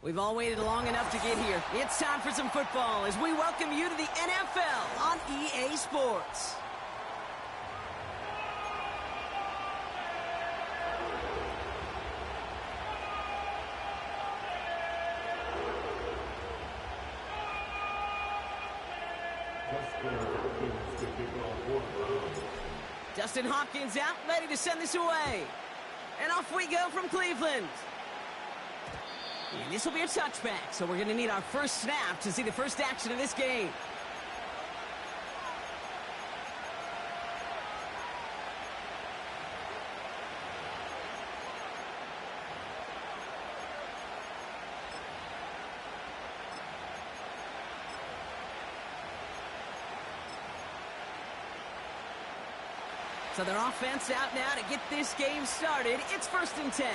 We've all waited long enough to get here. It's time for some football as we welcome you to the NFL on EA Sports. Justin Hopkins out, ready to send this away. And off we go from Cleveland. And this will be a touchback, so we're going to need our first snap to see the first action of this game. So their offense out now to get this game started. It's 1st and 10.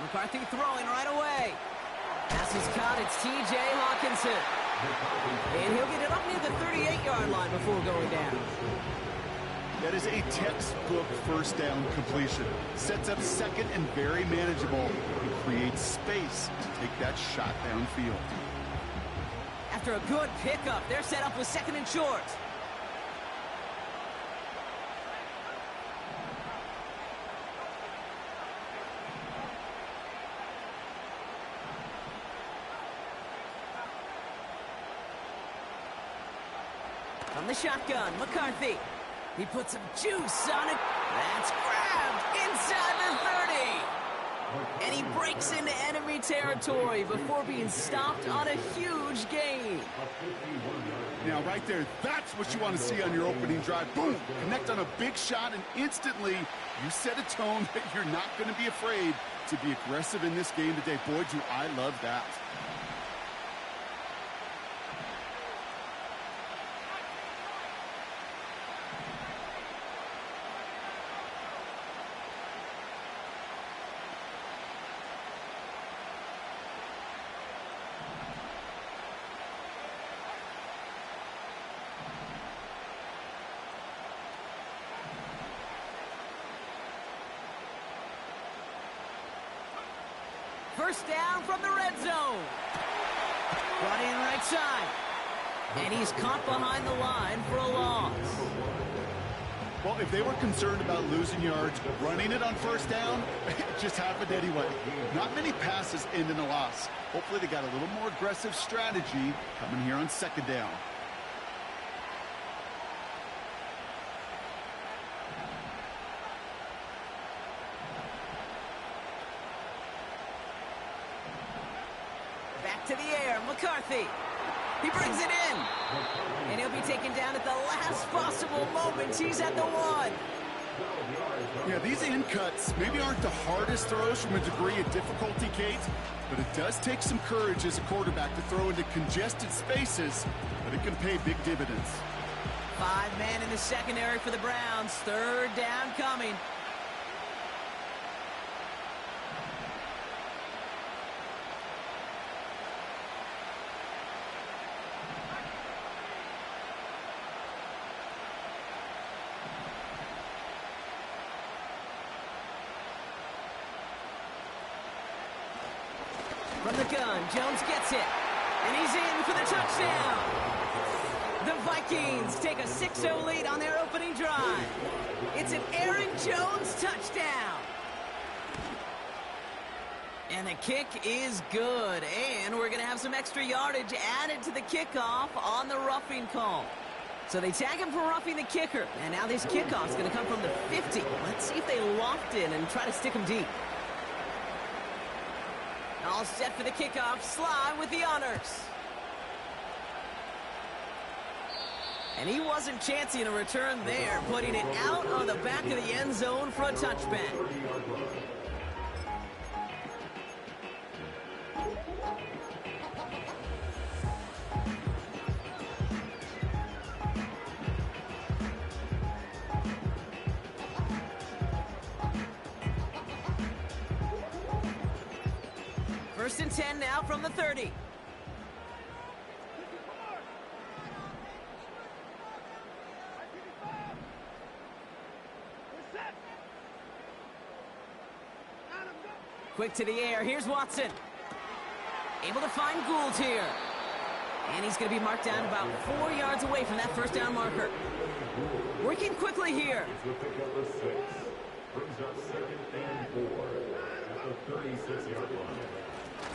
McCarthy throwing right away. Pass is caught. It's T.J. Hawkinson. And he'll get it up near the 38-yard line before going down. That is a textbook first down completion. Sets up second and very manageable and creates space to take that shot downfield. After a good pickup, they're set up with 2nd and short. From the shotgun, McCarthy. He puts some juice on it. That's grabbed inside the 30. And he breaks into enemy territory before being stopped on a huge gain. Now, right there, that's what you want to see on your opening drive. Boom! Connect on a big shot, and instantly you set a tone that you're not going to be afraid to be aggressive in this game today. Boy, do I love that. First down from the red zone. Brought in right side. And he's caught behind the line for a loss. Well, if they were concerned about losing yards, running it on first down, it just happened anyway. Not many passes end in a loss. Hopefully they got a little more aggressive strategy coming here on 2nd down. To the air, McCarthy. He brings it in. And he'll be taken down at the last possible moment. He's at the 1. Yeah, these in cuts maybe aren't the hardest throws from a degree of difficulty, Kate, but it does take some courage as a quarterback to throw into congested spaces, but it can pay big dividends. 5 men in the secondary for the Browns. 3rd down coming. From the gun, Jones gets it. And he's in for the touchdown. The Vikings take a 6-0 lead on their opening drive. It's an Aaron Jones touchdown. And the kick is good. And we're going to have some extra yardage added to the kickoff on the roughing call. So they tag him for roughing the kicker. And now this kickoff's going to come from the 50. Let's see if they loft in and try to stick him deep. All set for the kickoff. Sly with the honors. And he wasn't chancing a return there, putting it out on the back of the end zone for a touchback. First and 10 now from the 30. Quick to the air. Here's Watson. Able to find Gould here. And he's going to be marked down about 4 yards away from that first down marker. Working quickly here.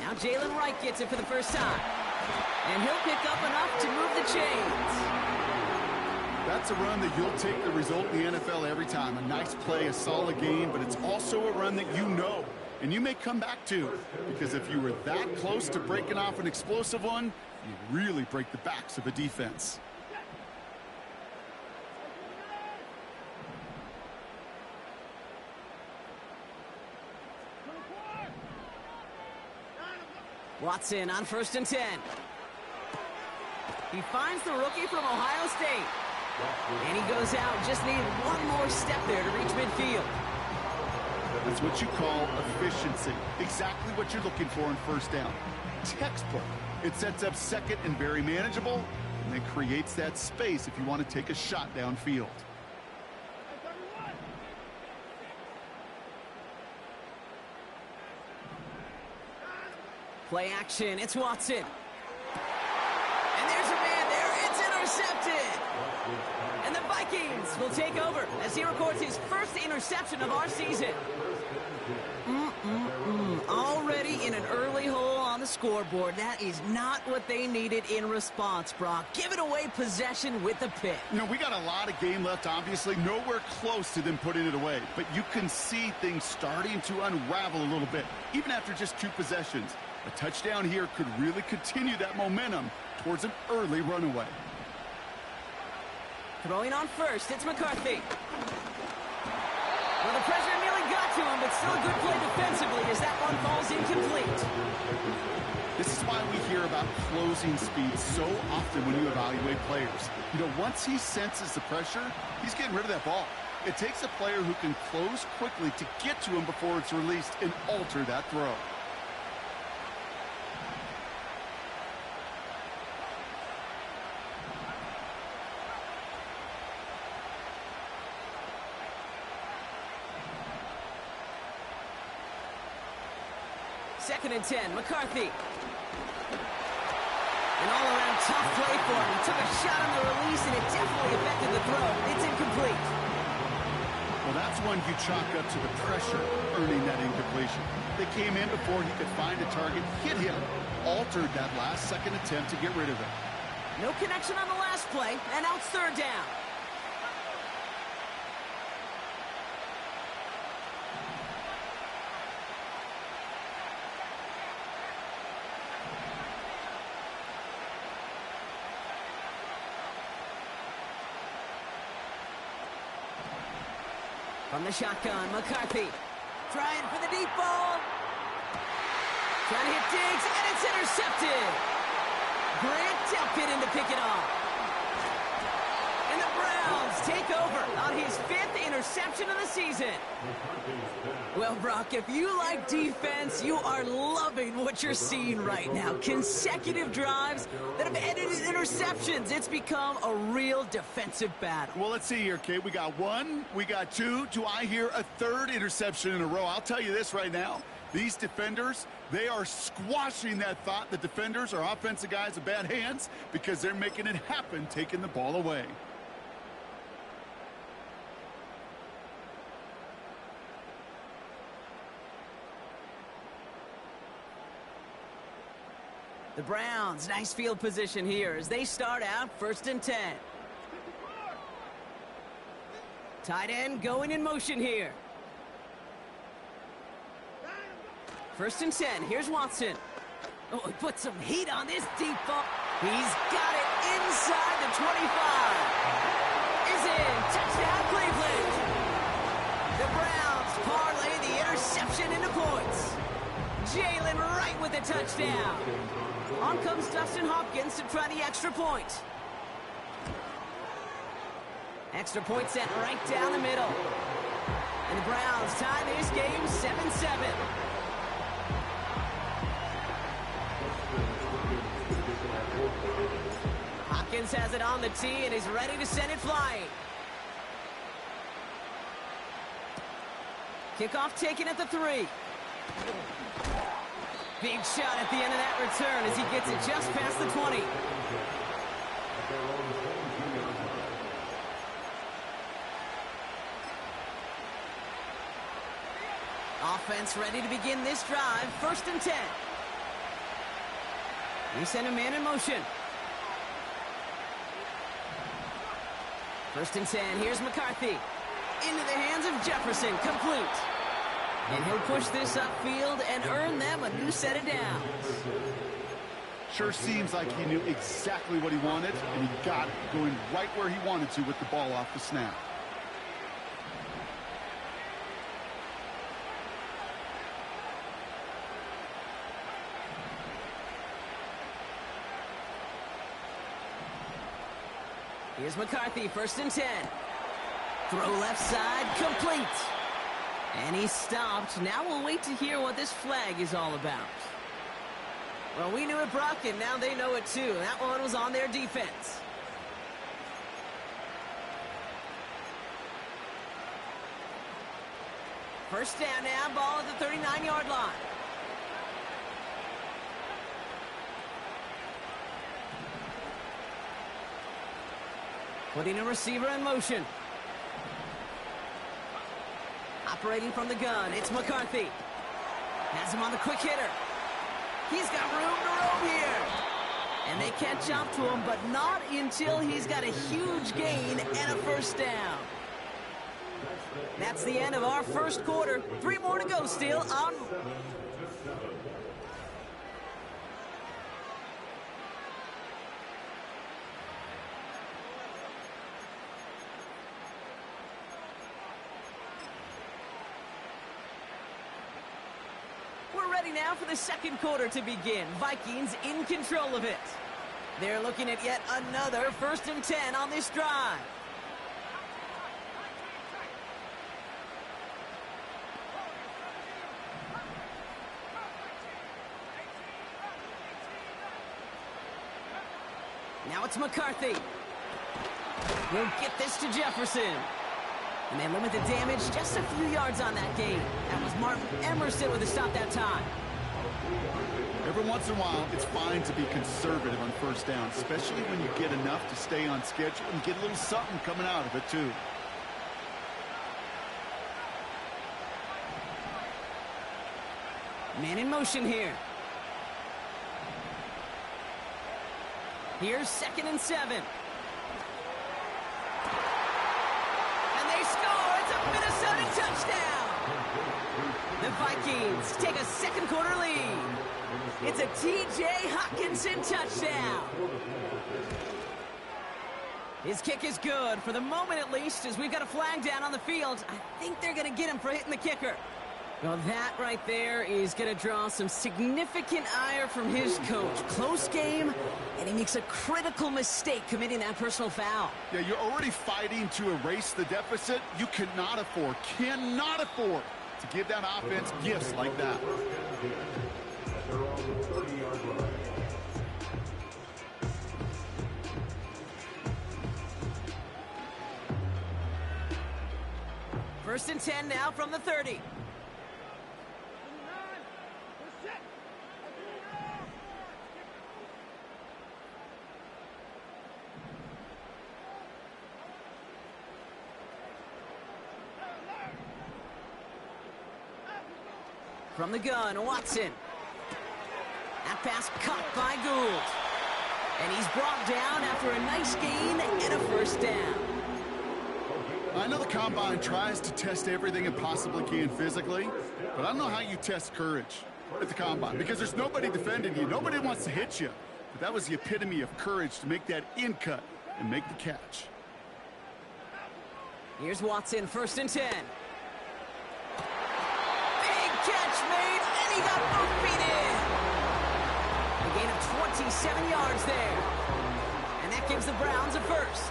Now Jalen Wright gets it for the first time. And he'll pick up enough to move the chains. That's a run that you'll take the result in the NFL every time. A nice play, a solid game, but it's also a run that you know and you may come back to, because if you were that close to breaking off an explosive one, you really break the backs of a defense. Watson on 1st and 10. He finds the rookie from Ohio State. And he goes out. Just needed one more step there to reach midfield. That's what you call efficiency. Exactly what you're looking for in first down. Textbook. It sets up second and very manageable, and it creates that space if you want to take a shot downfield. Play action. It's Watson. And there's a man there. It's intercepted. And the Vikings will take over as he records his first interception of our season. Already in an early hole on the scoreboard. That is not what they needed in response, Brock. Giving away possession with the pick. You know, we got a lot of game left, obviously. Nowhere close to them putting it away. But you can see things starting to unravel a little bit, even after just 2 possessions. A touchdown here could really continue that momentum towards an early runaway. Throwing on first, it's McCarthy. Well, the pressure nearly got to him, but still a good play defensively as that one falls incomplete. This is why we hear about closing speed so often when you evaluate players. You know, once he senses the pressure, he's getting rid of that ball. It takes a player who can close quickly to get to him before it's released and alter that throw. Second and 10, McCarthy. An all-around tough play for him. He took a shot on the release, and it definitely affected the throw. It's incomplete. Well, that's one you chalk up to the pressure earning that incompletion. They came in before he could find a target, hit him, altered that last-second attempt to get rid of it. No connection on the last play, and now it's 3rd down. From the shotgun, McCarthy trying for the deep ball. Trying to hit Diggs, and it's intercepted. Grant Delpit in to pick it off. And the Browns take over on his 5th interception of the season. Well, Brock, if you like defense, you are loving what you're seeing right now. Consecutive drives that have ended in interceptions. It's become a real defensive battle. Well, let's see here, Kate. We got 1, we got 2. Do I hear a 3rd interception in a row? I'll tell you this right now. These defenders, they are squashing that thought that defenders are offensive guys with bad hands because they're making it happen, taking the ball away. The Browns, nice field position here as they start out 1st and 10. Tight end going in motion here. 1st and 10. Here's Watson. Oh, he put some heat on this deep ball. He's got it inside the 25. Is in. Touchdown, Cleveland. The Browns parlay the interception into points. Jalen Wright with the touchdown. On comes Dustin Hopkins to try the extra point. Extra point set right down the middle. And the Browns tie this game 7-7. Hopkins has it on the tee and is ready to send it flying. Kickoff taken at the 3. Big shot at the end of that return as he gets it just past the 20. Offense ready to begin this drive. 1st and 10. We send a man in motion. 1st and 10. Here's McCarthy. Into the hands of Jefferson. Complete. And he'll push this upfield and earn them a new set of downs. Sure seems like he knew exactly what he wanted, and he got it going right where he wanted to with the ball off the snap. Here's McCarthy, 1st and 10. Throw left side, complete. And he's stopped. Now we'll wait to hear what this flag is all about. Well, we knew it, Brock, and now they know it too. That one was on their defense. First down now, ball at the 39-yard line. Putting a receiver in motion. Operating from the gun, it's McCarthy. Has him on the quick hitter. He's got room to roam here. And they can't jump to him, but not until he's got a huge gain and a 1st down. That's the end of our 1st quarter. 3 more to go still. We're ready now for the 2nd quarter to begin. Vikings in control of it. They're looking at yet another 1st and 10 on this drive. Now it's McCarthy. We'll get this to Jefferson. And they limit the damage just a few yards on that gain. That was Martin Emerson with a stop that time. Every once in a while, it's fine to be conservative on 1st down, especially when you get enough to stay on schedule and get a little something coming out of it, too. Man in motion here. Here's 2nd and 7. And they score. It's a Minnesota touchdown. The Vikings take a 2nd quarter lead. It's a T.J. Hockenson touchdown. His kick is good, for the moment at least, as we've got a flag down on the field. I think they're going to get him for hitting the kicker. Well, that right there is going to draw some significant ire from his coach. Close game, and he makes a critical mistake committing that personal foul. Yeah, you're already fighting to erase the deficit. You cannot afford to give that offense gifts like that. First and 10 now from the 30. From the gun, Watson. That pass caught by Gould. And he's brought down after a nice gain and a 1st down. I know the Combine tries to test everything it possibly can physically, but I don't know how you test courage at the Combine, because there's nobody defending you. Nobody wants to hit you. But that was the epitome of courage to make that in cut and make the catch. Here's Watson, 1st and 10. Catch made, and he got both feet in. A gain of 27 yards there. And that gives the Browns a 1st.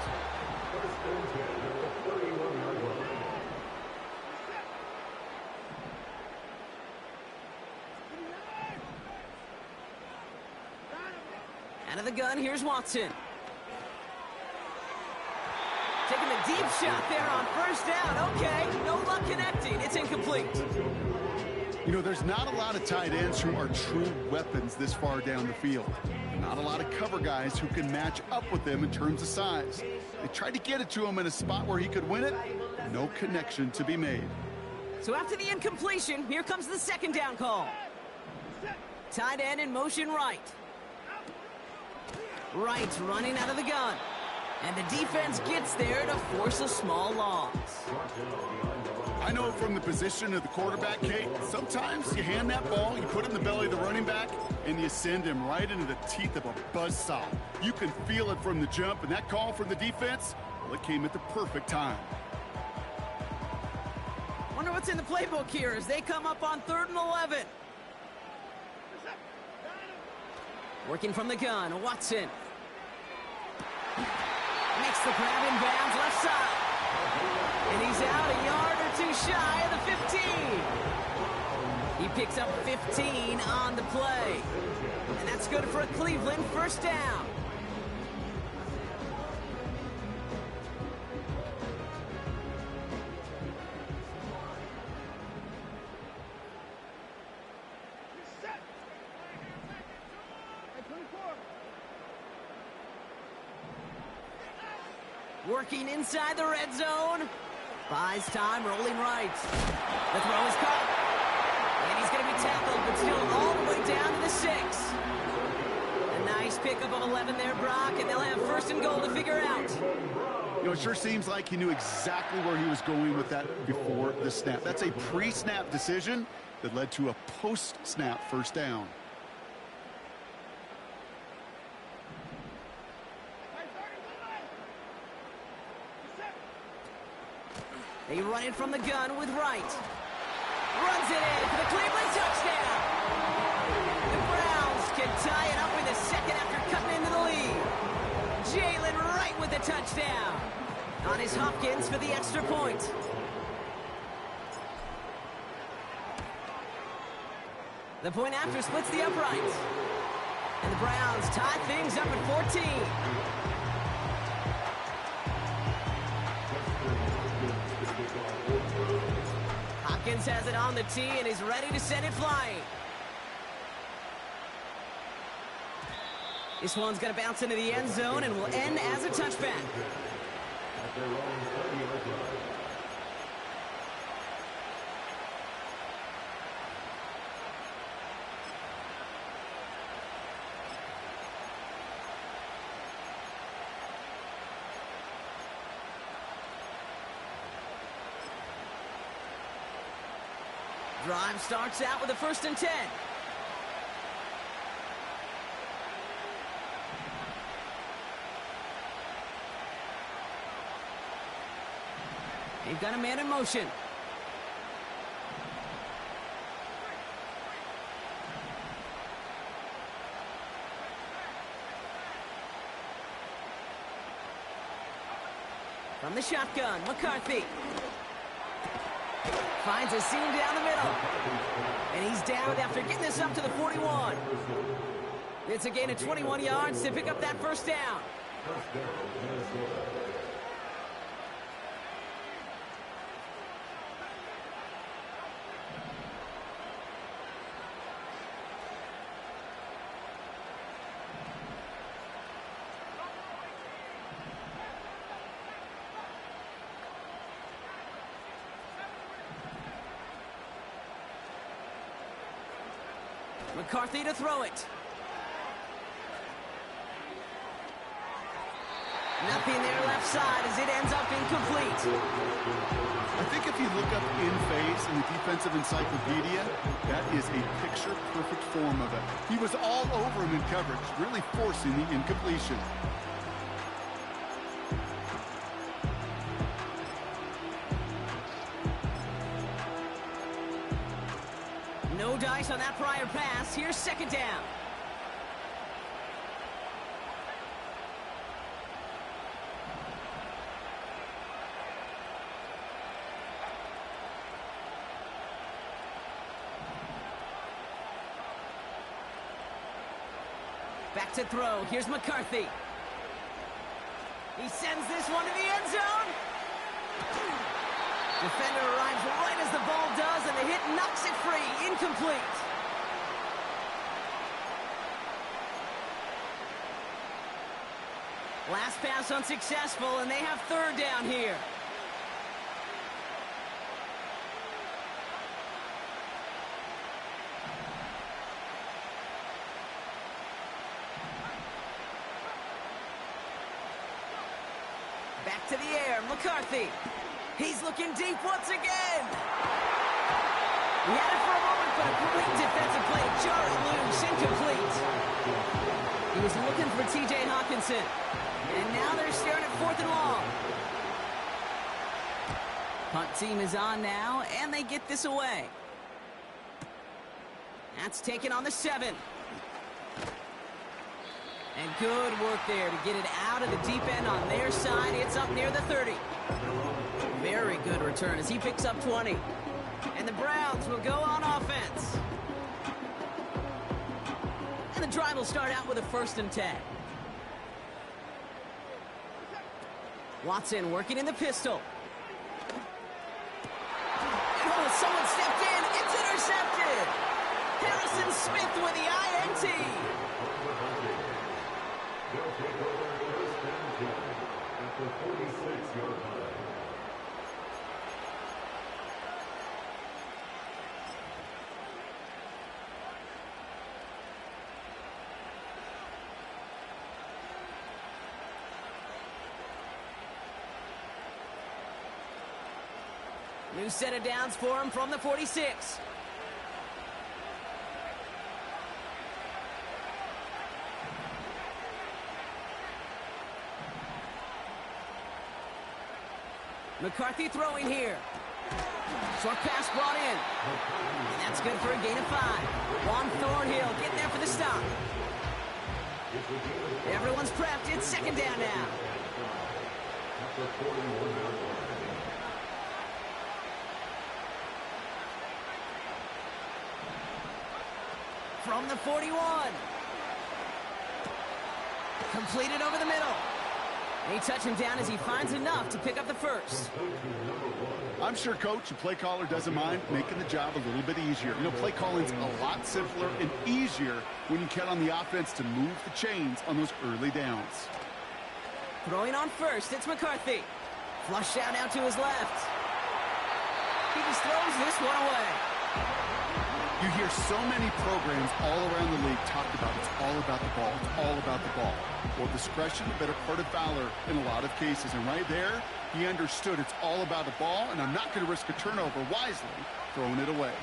Out of the gun, here's Watson. Taking the deep shot there on 1st down. Okay, no luck connecting. It's incomplete. You know, there's not a lot of tight ends who are true weapons this far down the field. Not a lot of cover guys who can match up with them in terms of size. They tried to get it to him in a spot where he could win it. No connection to be made. So after the incompletion, here comes the second down call. Tight end in motion right. Wright's running out of the gun. And the defense gets there to force a small loss. I know from the position of the quarterback, Kate, sometimes you hand that ball, you put it in the belly of the running back, and you send him right into the teeth of a buzzsaw. You can feel it from the jump, and that call from the defense, well, it came at the perfect time. Wonder what's in the playbook here as they come up on 3rd and 11. Working from the gun, Watson. Makes the grab in bounds left side. And he's out a yard or two shy of the 15. He picks up 15 on the play. And that's good for a Cleveland first down. Working inside the red zone. Buys time, rolling right. The throw is caught. And he's going to be tackled, but still all the way down to the 6. A nice pickup of 11 there, Brock, and they'll have 1st and goal to figure out. You know, it sure seems like he knew exactly where he was going with that before the snap. That's a pre-snap decision that led to a post-snap first down. They run it from the gun with Wright. Runs it in for the Cleveland touchdown. The Browns can tie it up in the second after cutting into the lead. Jalen Wright with the touchdown. On his Hopkins for the extra point. The point after splits the uprights. And the Browns tie things up at 14. Hopkins has it on the tee and is ready to send it flying. This one's going to bounce into the end zone and will end as a touchback. Drive starts out with a 1st and 10. They've got a man in motion. From the shotgun, McCarthy. Finds a seam down the middle. And he's down after getting this up to the 41. It's a gain of 21 yards to pick up that first down. McCarthy to throw it. Nothing there left side as it ends up incomplete. I think if you look up in phase in the defensive encyclopedia, that is a picture-perfect form of it. He was all over him in coverage, really forcing the incompletion. No dice on that prior pass. Here's 2nd down. Back to throw. Here's McCarthy. He sends this one to the end zone. Defender arrives right as the ball does, and the hit knocks it free. Incomplete. Last pass unsuccessful, and they have third down here. Back to the air, McCarthy. He's looking deep once again. He had it for a moment, but a great defensive play. Jar it loose, incomplete. He was looking for T.J. Hawkinson. And now they're staring at 4th and long. Punt team is on now, and they get this away. That's taken on the 7. And good work there to get it out of the deep end on their side. It's up near the 30. Very good return as he picks up 20. And the Browns will go on offense. And the drive will start out with a 1st and 10. Watson working in the pistol. Oh, someone stepped in. It's intercepted. Harrison Smith with the INT. New set of downs for him from the 46. McCarthy throwing here. Short pass brought in. And that's good for a gain of 5. Juan Thornhill getting there for the stop. Everyone's prepped. It's 2nd down now. From the 41. Completed over the middle. They touch him down as he finds enough to pick up the 1st. I'm sure coach and play caller doesn't mind making the job a little bit easier. You know, play calling's a lot simpler and easier when you count on the offense to move the chains on those early downs. Throwing on 1st, it's McCarthy. Flush out now to his left. He just throws this one away. You hear so many programs all around the league talk about it's all about the ball, it's all about the ball. Well, discretion, the better part of valor in a lot of cases. And right there, he understood it's all about the ball, and I'm not going to risk a turnover wisely, throwing it away.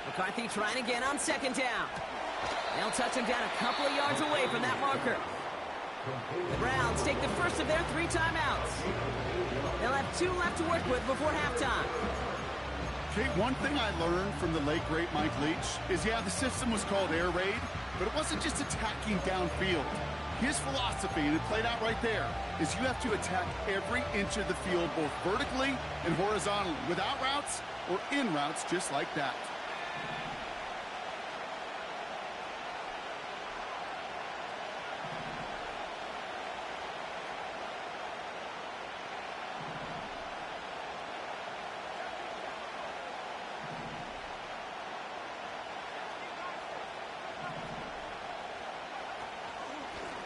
McCarthy trying again on 2nd down. They'll touch him down a couple of yards away from that marker. The Browns take the first of their 3 timeouts. They'll have 2 left to work with before halftime. Okay, one thing I learned from the late, great Mike Leach is, yeah, the system was called air raid, but it wasn't just attacking downfield. His philosophy, and it played out right there, is you have to attack every inch of the field, both vertically and horizontally, without routes or in routes just like that.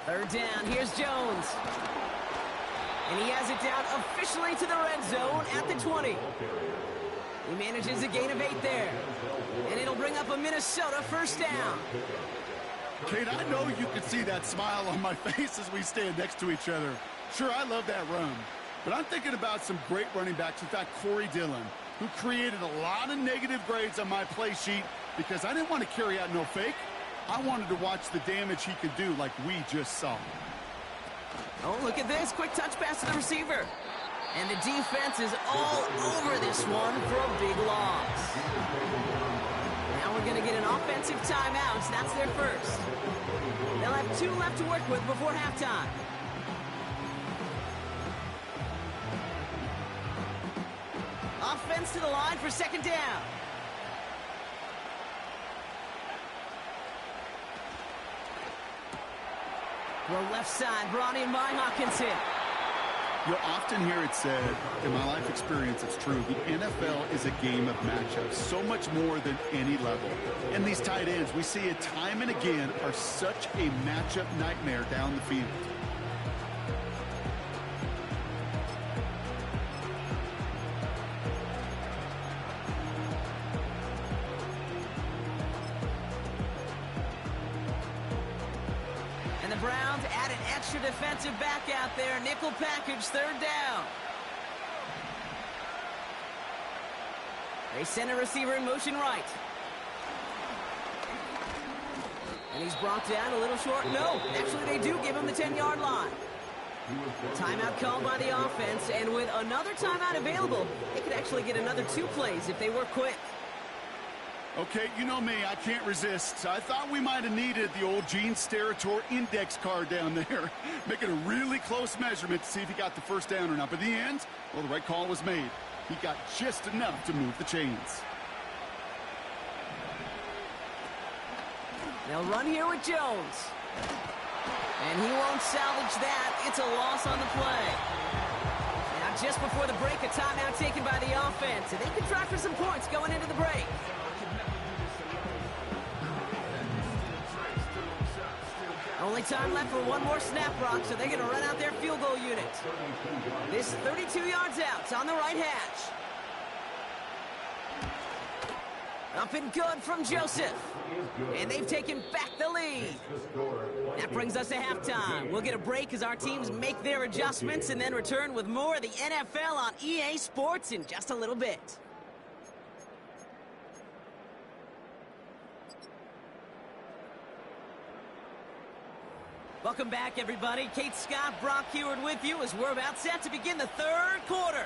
Third down, here's Jones. And he has it down officially to the red zone at the 20. He manages a gain of 8 there. And it'll bring up a Minnesota 1st down. Kate, I know you can see that smile on my face as we stand next to each other. Sure, I love that run. But I'm thinking about some great running backs. In fact, Corey Dillon, who created a lot of negative grades on my play sheet because I didn't want to carry out no fake. I wanted to watch the damage he could do like we just saw. Oh, look at this. Quick touch pass to the receiver. And the defense is all over this one for a big loss. Now we're going to get an offensive timeout. That's their first. They'll have 2 left to work with before halftime. offense to the line for second down. Well, left side, brought in by Hawkinson. You'll often hear it said, in my life experience, it's true, the NFL is a game of matchups, so much more than any level. And these tight ends, we see it time and again, are such a matchup nightmare down the field. And the Browns add an extra defensive back out there. Nickel package, third down. They send a receiver in motion right. And he's brought down a little short. No, actually they do give him the 10-yard line. Timeout called by the offense, and with another timeout available, they could actually get another 2 plays if they were quick. Okay, you know me, I can't resist. I thought we might have needed the old Gene Steratore index card down there. Making a really close measurement to see if he got the first down or not. But in the end, well, the right call was made. He got just enough to move the chains. They'll run here with Jones. And he won't salvage that. It's a loss on the play. Now, just before the break, a timeout taken by the offense. And they can try for some points going into the break. Only time left for one more snap, Brock, so they're going to run out their field goal unit. This 32 yards out. It's on the right hash. Up and good from Joseph. And they've taken back the lead. That brings us to halftime. We'll get a break as our teams make their adjustments and then return with more of the NFL on EA Sports in just a little bit. Welcome back, everybody. Kate Scott, Brock Heward with you as we're about set to begin the third quarter.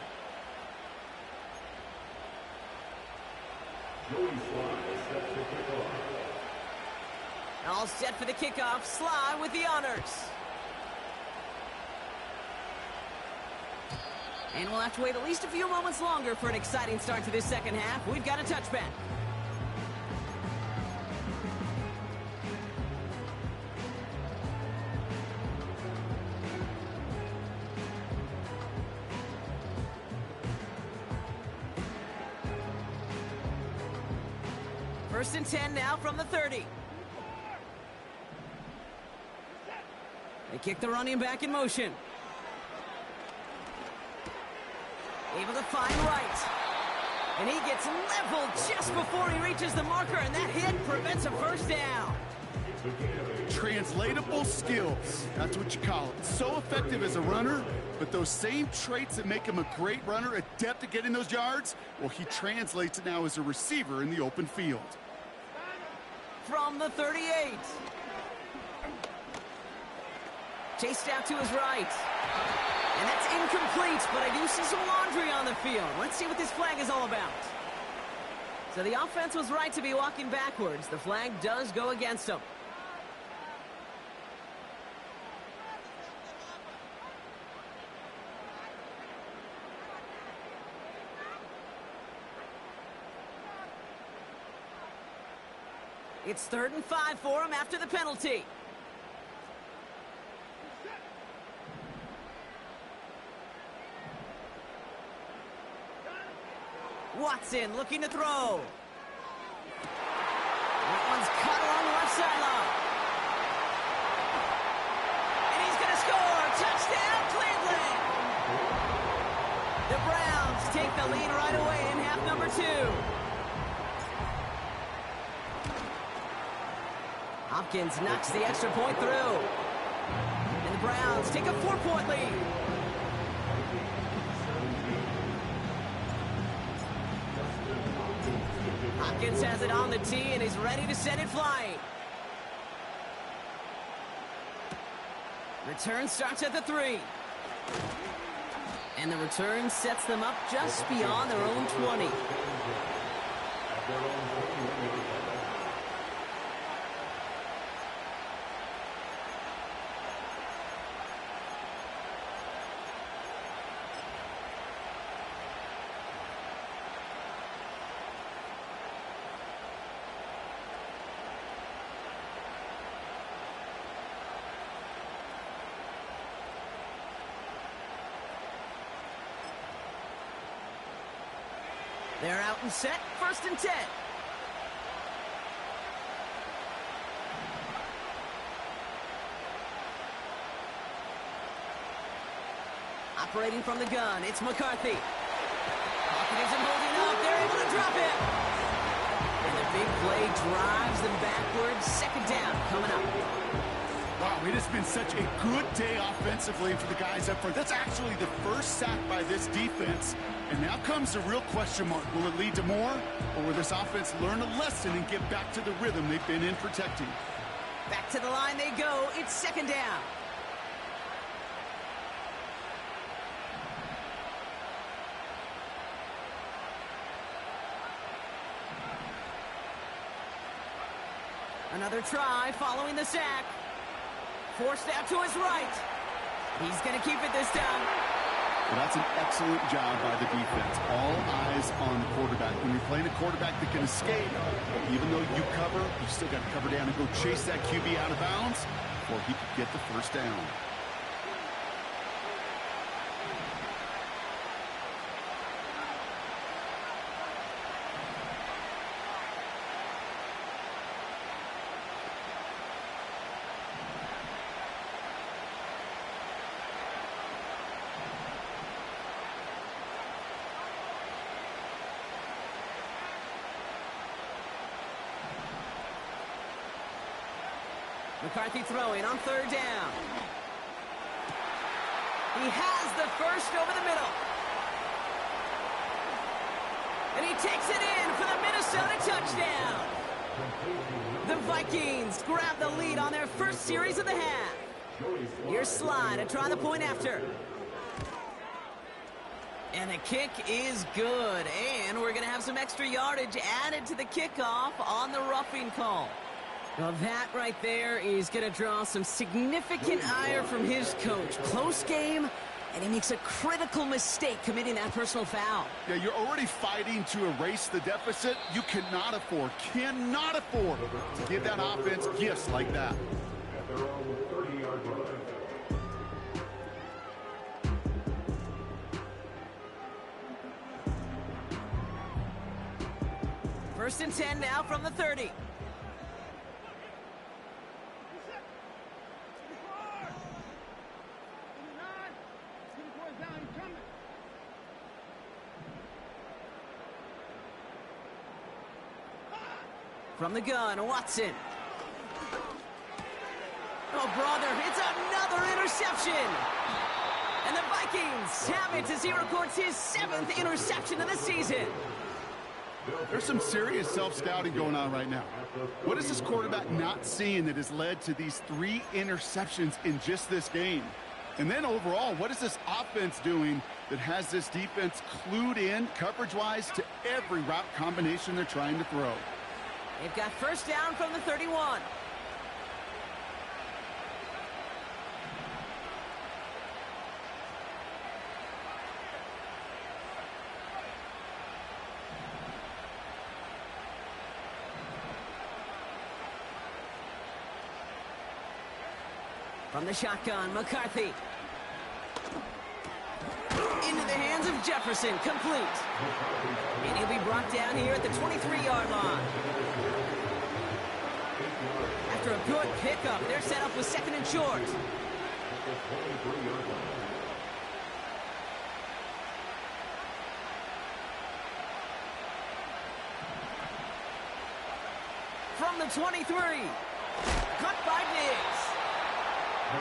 All set for the kickoff. Sly with the honors. And we'll have to wait at least a few moments longer for an exciting start to this second half. We've got a touchback. First and 10 now from the 30. They kick the running back in motion. Able to find right. And he gets leveled just before he reaches the marker, and that hit prevents a first down. Translatable skills. That's what you call it. So effective as a runner, but those same traits that make him a great runner, adept at getting those yards, well, he translates it now as a receiver in the open field. From the 38. Chased out to his right. And that's incomplete, but I do see some laundry on the field. Let's see what this flag is all about. So the offense was right to be walking backwards. The flag does go against them. It's 3rd and 5 for him after the penalty. Watson looking to throw. That one's cut along the left sideline. And he's going to score. Touchdown, Cleveland. The Browns take the lead right away in half number 2. Hopkins knocks the extra point through. And the Browns take a 4-point lead. Hopkins has it on the tee and is ready to send it flying. Return starts at the 3. And the return sets them up just beyond their own 20. They're out and set, 1st and 10. Operating from the gun, it's McCarthy. Hawkins isn't holding up. They're able to drop him. And the big play drives them backwards. 2nd down coming up. Wow, it has been such a good day offensively for the guys up front. That's actually the first sack by this defense. And now comes the real question mark. Will it lead to more? Or will this offense learn a lesson and get back to the rhythm they've been in protecting? Back to the line they go. It's 2nd down. Another try following the sack. Forced out to his right. He's going to keep it this time. Well, that's an excellent job by the defense. All eyes on the quarterback. When you're playing a quarterback that can escape, even though you cover, you still got to cover down and go chase that QB out of bounds before he could get the 1st down. McCarthy throwing on 3rd down. He has the 1st over the middle. And he takes it in for the Minnesota touchdown. The Vikings grab the lead on their 1st series of the half. Here's Sly to try the point after. And the kick is good. And we're going to have some extra yardage added to the kickoff on the roughing call. Well, that right there is going to draw some significant ire from his coach. Close game, and he makes a critical mistake committing that personal foul. Yeah, you're already fighting to erase the deficit. You cannot afford to give that offense gifts like that. First and 10 now from the 30. From the gun, Watson. Oh, brother, it's another interception. And the Vikings have it as he records his 7th interception of the season. There's some serious self-scouting going on right now. What is this quarterback not seeing that has led to these 3 interceptions in just this game? And then overall, what is this offense doing that has this defense clued in coverage-wise to every route combination they're trying to throw? They've got 1st down from the 31. From the shotgun, McCarthy. Into the hands of Jefferson, complete. And he'll be brought down here at the 23-yard line. After a good pickup, they're set up with 2nd and short. From the 23, cut by Diggs.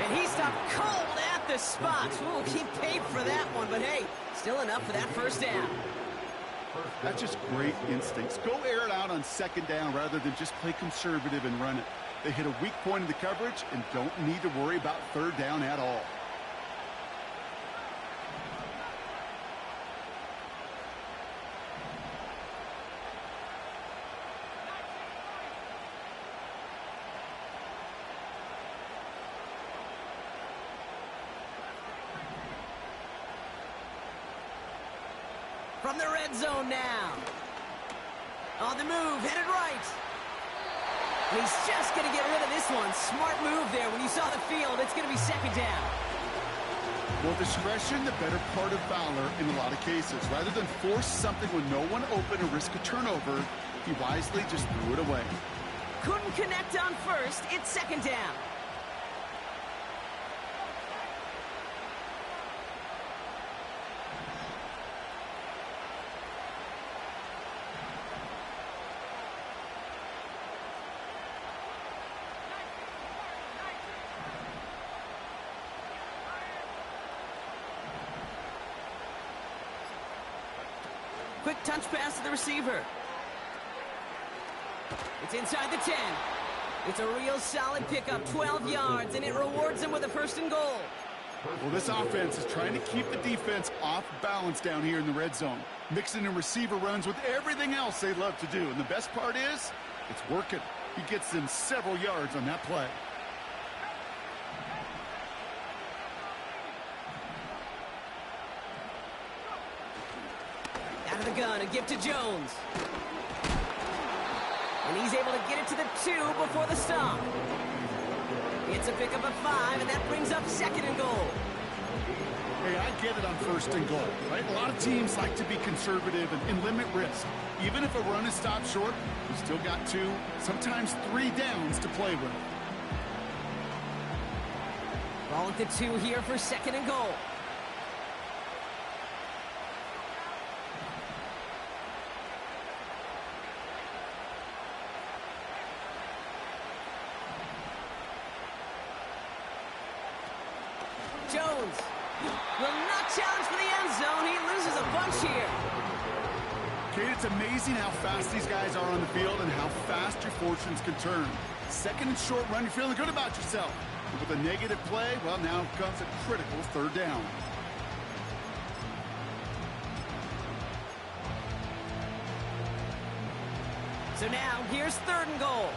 And he stopped cold at the spot. Ooh, he paid for that one, but hey, still enough for that 1st down. That's just great instincts. Go air it out on 2nd down rather than just play conservative and run it. They hit a weak point in the coverage and don't need to worry about 3rd down at all. From the red zone now. On the move, headed right. He's just going to get rid of this one. Smart move there. When you saw the field, it's going to be 2nd down. Well, discretion, the better part of valor in a lot of cases. Rather than force something when no one open or risk a turnover, he wisely just threw it away. Couldn't connect on first. It's second down. Quick touch pass to the receiver. It's inside the 10. It's a real solid pickup, 12 yards, and it rewards them with a first and goal. Well, this offense is trying to keep the defense off balance down here in the red zone, mixing in receiver runs with everything else they love to do. And the best part is, it's working. He gets them several yards on that play. Out of the gun, a gift to Jones. And he's able to get it to the 2 before the stop. It's a pickup of 5, and that brings up second and goal. Hey, I get it on first and goal, right? A lot of teams like to be conservative and limit risk. Even if a run is stopped short, you still got 2, sometimes 3 downs to play with. Ball at the 2 here for second and goal. Jones will not challenge for the end zone. He loses a bunch here. Kate, it's amazing how fast these guys are on the field and how fast your fortunes can turn. Second and short run, you're feeling good about yourself. But with a negative play, well, now comes a critical third down. So now, here's third and goal.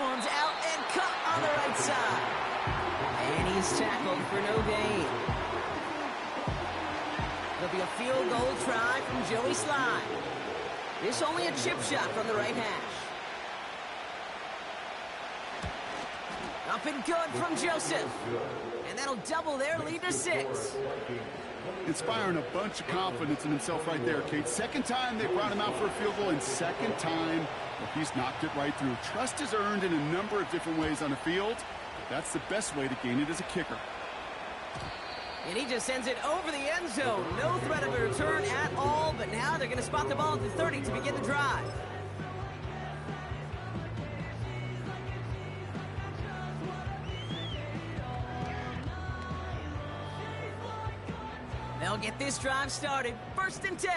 One's out and cut on the right side. And he's tackled for no gain. There'll be a field goal try from Joey Slye. This only a chip shot from the right hash. Up and good from Joseph. And that'll double their lead to 6. Inspiring a bunch of confidence in himself right there, Kate. Second time they brought him out for a field goal, and second time he's knocked it right through. Trust is earned in a number of different ways on the field. That's the best way to gain it as a kicker. And he just sends it over the end zone. No threat of a return at all, but now they're going to spot the ball at the 30 to begin the drive. They'll get this drive started. First and 10.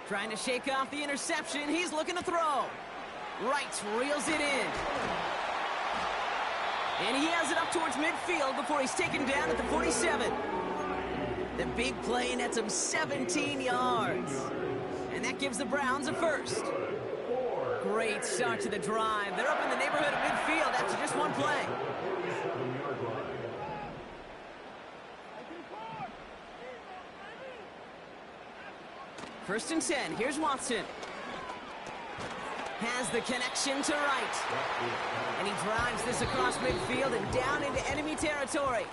Trying to shake off the interception. He's looking to throw. Wright reels it in. And he has it up towards midfield before he's taken down at the 47. The big play nets him 17 yards. And that gives the Browns a first. Great start to the drive. They're up in the neighborhood of midfield after just one play. First and 10. Here's Watson. Has the connection to Wright. And he drives this across midfield and down into enemy territory.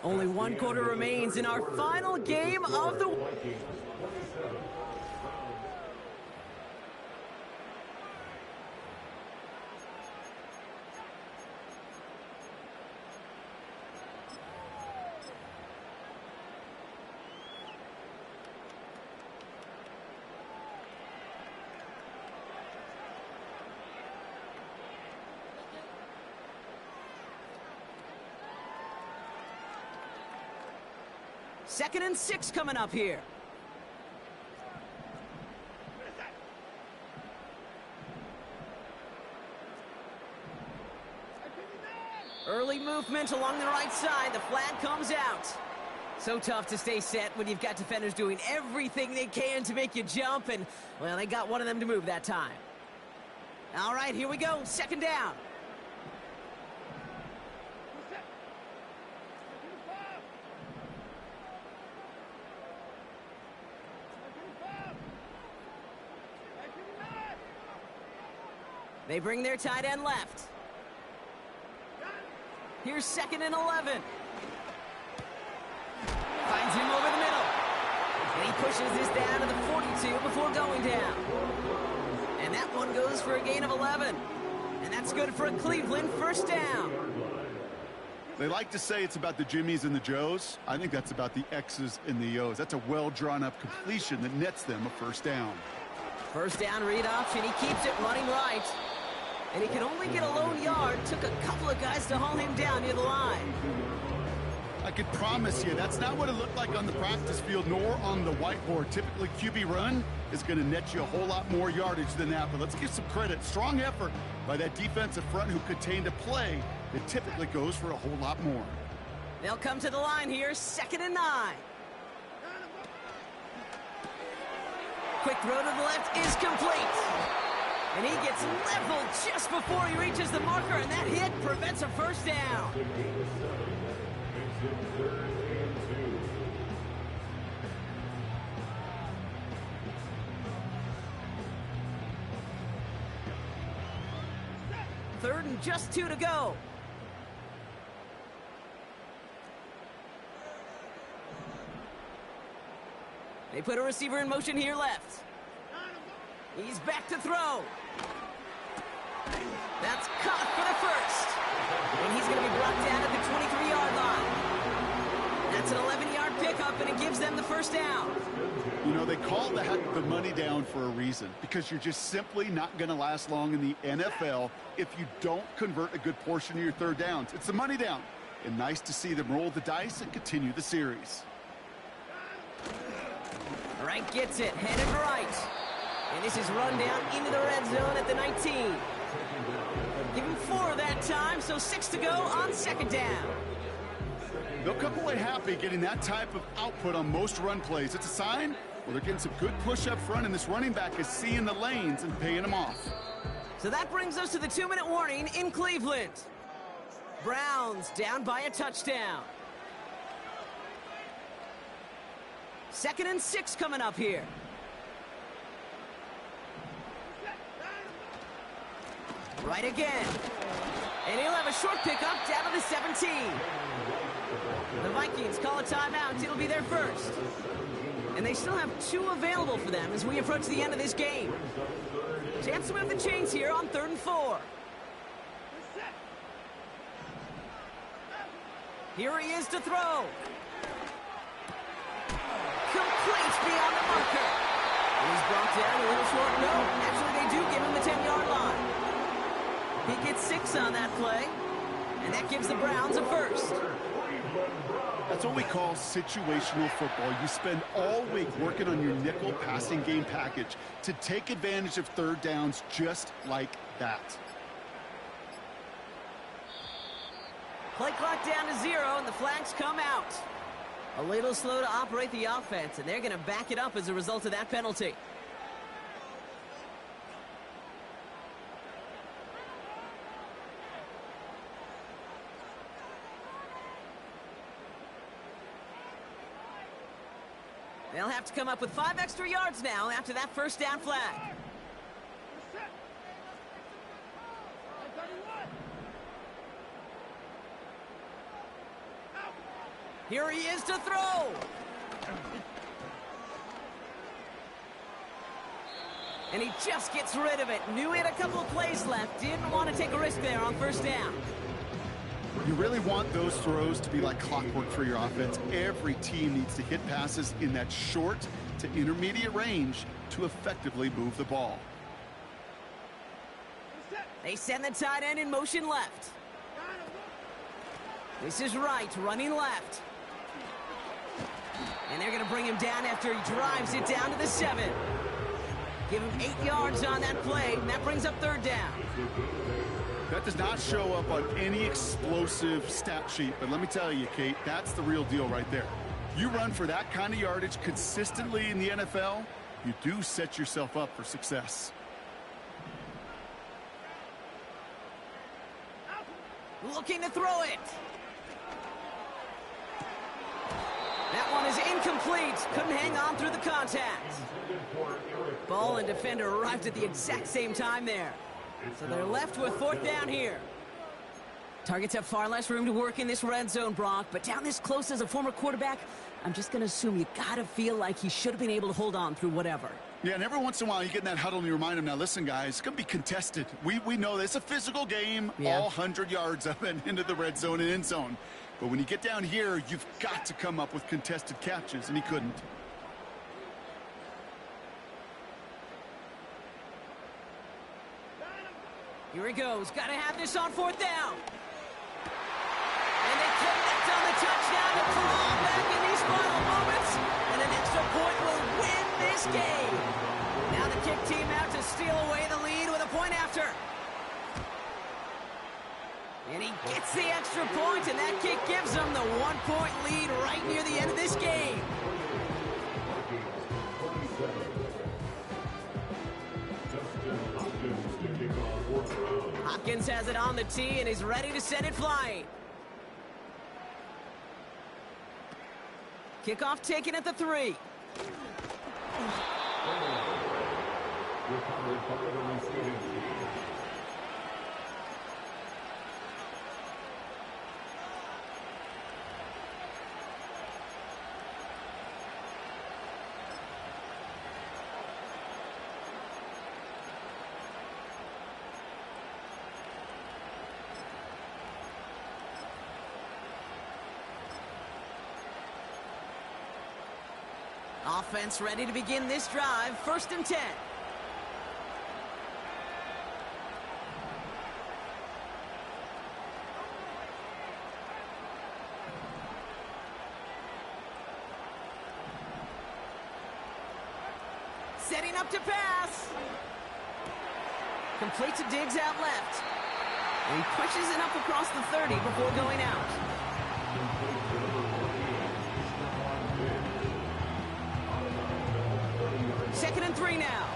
Only 1 quarter remains in our final game of the... Second and 6 coming up here. Early movement along the right side. The flag comes out. So tough to stay set when you've got defenders doing everything they can to make you jump. And, well, they got one of them to move that time. All right, here we go. Second down. They bring their tight end left. Here's 2nd and 11. Finds him over the middle. And he pushes this down to the 42 before going down. And that one goes for a gain of 11. And that's good for a Cleveland first down. They like to say it's about the Jimmies and the Joes. I think that's about the X's and the O's. That's a well-drawn-up completion that nets them a first down. First down read option. He keeps it running right. And he can only get a lone yard. Took a couple of guys to haul him down near the line. I could promise you that's not what it looked like on the practice field nor on the whiteboard. Typically, QB run is going to net you a whole lot more yardage than that. But let's give some credit. Strong effort by that defensive front who contained a play that typically goes for a whole lot more. They'll come to the line here, 2nd and 9. Quick throw to the left is complete. And he gets leveled just before he reaches the marker, and that hit prevents a first down. Third and just 2 to go. They put a receiver in motion here left. He's back to throw. That's caught for the first. And he's going to be brought down at the 23-yard line. That's an 11-yard pickup, and it gives them the first down. You know, they call the money down for a reason, because you're just simply not going to last long in the NFL if you don't convert a good portion of your third downs. It's the money down. And nice to see them roll the dice and continue the series. Wright gets it, headed right. And this is run down into the red zone at the 19. Give him 4 that time, so 6 to go on 2nd down. They'll come away happy getting that type of output on most run plays. It's a sign, well, they're getting some good push up front, and this running back is seeing the lanes and paying them off. So that brings us to the 2-minute warning in Cleveland. Browns down by a touchdown. 2nd and 6 coming up here. Right again. And he'll have a short pickup down to the 17. The Vikings call a timeout. It'll be their first. And they still have 2 available for them as we approach the end of this game. Chance to move the chains here on 3rd and 4. Here he is to throw. Complete beyond the marker. And he's brought down a little short. No, actually they do give him the 10-yard line. He gets 6 on that play, and that gives the Browns a first. That's what we call situational football. You spend all week working on your nickel passing game package to take advantage of third downs just like that. Play clock down to 0, and the flags come out. A little slow to operate the offense, and they're going to back it up as a result of that penalty. They'll have to come up with 5 extra yards now after that first down flag. Here he is to throw. And he just gets rid of it. Knew he had a couple of plays left. Didn't want to take a risk there on first down. You really want those throws to be like clockwork for your offense. Every team needs to hit passes in that short to intermediate range to effectively move the ball. They send the tight end in motion left. This is Wright running left. And they're going to bring him down after he drives it down to the 7. Give him 8 yards on that play, and that brings up 3rd down. That does not show up on any explosive stat sheet, but let me tell you, Kate, that's the real deal right there. You run for that kind of yardage consistently in the NFL, you do set yourself up for success. Looking to throw it. That one is incomplete. Couldn't hang on through the contact. Ball and defender arrived at the exact same time there. So they're left with 4th down here. Targets have far less room to work in this red zone, Brock, but down this close as a former quarterback, I'm just going to assume you got to feel like he should have been able to hold on through whatever. Yeah, and every once in a while you get in that huddle and you remind him, now listen, guys, it's going to be contested. We know this. It's a physical game, all 100 yards up and into the red zone and end zone. But when you get down here, you've got to come up with contested catches, and he couldn't. Here he goes. Got to have this on 4th down. And they connect on the touchdown to claw back in these final moments. And an extra point will win this game. Now the kick team out to steal away the lead with a point after. And he gets the extra point, and that kick gives them the 1-point lead right near the end of this game. Hopkins has it on the tee and is ready to send it flying. Kickoff taken at the 3. Offense ready to begin this drive. 1st and 10. Setting up to pass. Complete to Diggs out left. And he pushes it up across the 30 before going out. Second and 3 now.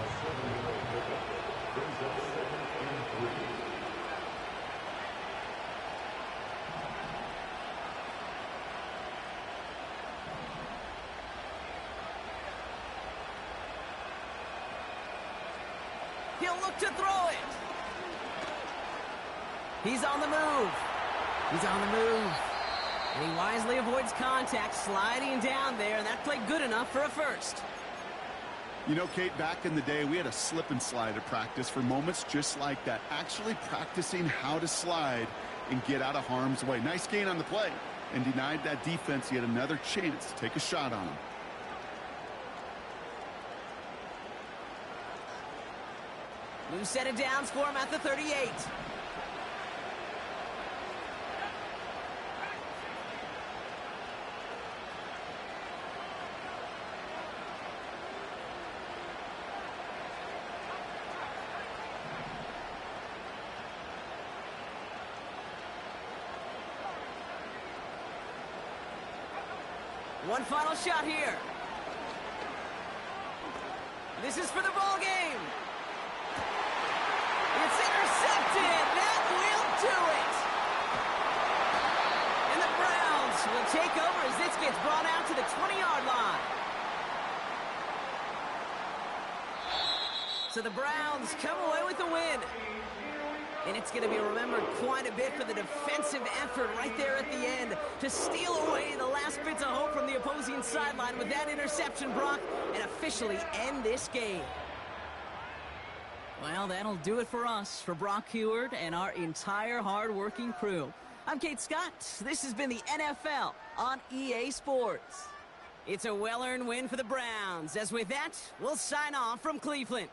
He'll look to throw it. He's on the move. He's on the move. And he wisely avoids contact, sliding down there, and that played good enough for a first. You know, Kate, back in the day, we had a slip and slide at practice for moments just like that. Actually practicing how to slide and get out of harm's way. Nice gain on the play, and denied that defense yet another chance to take a shot on him. New set of downs for him at the 38. One final shot here. This is for the ball game. It's intercepted. That will do it. And the Browns will take over as this gets brought out to the 20-yard line. So the Browns come away with the win. And it's going to be remembered quite a bit for the defensive effort right there at the end to steal away the last bits of hope from the opposing sideline with that interception, Brock, and officially end this game. Well, that'll do it for us, for Brock Heward and our entire hard-working crew. I'm Kate Scott. This has been the NFL on EA Sports. It's a well-earned win for the Browns, as with that, we'll sign off from Cleveland.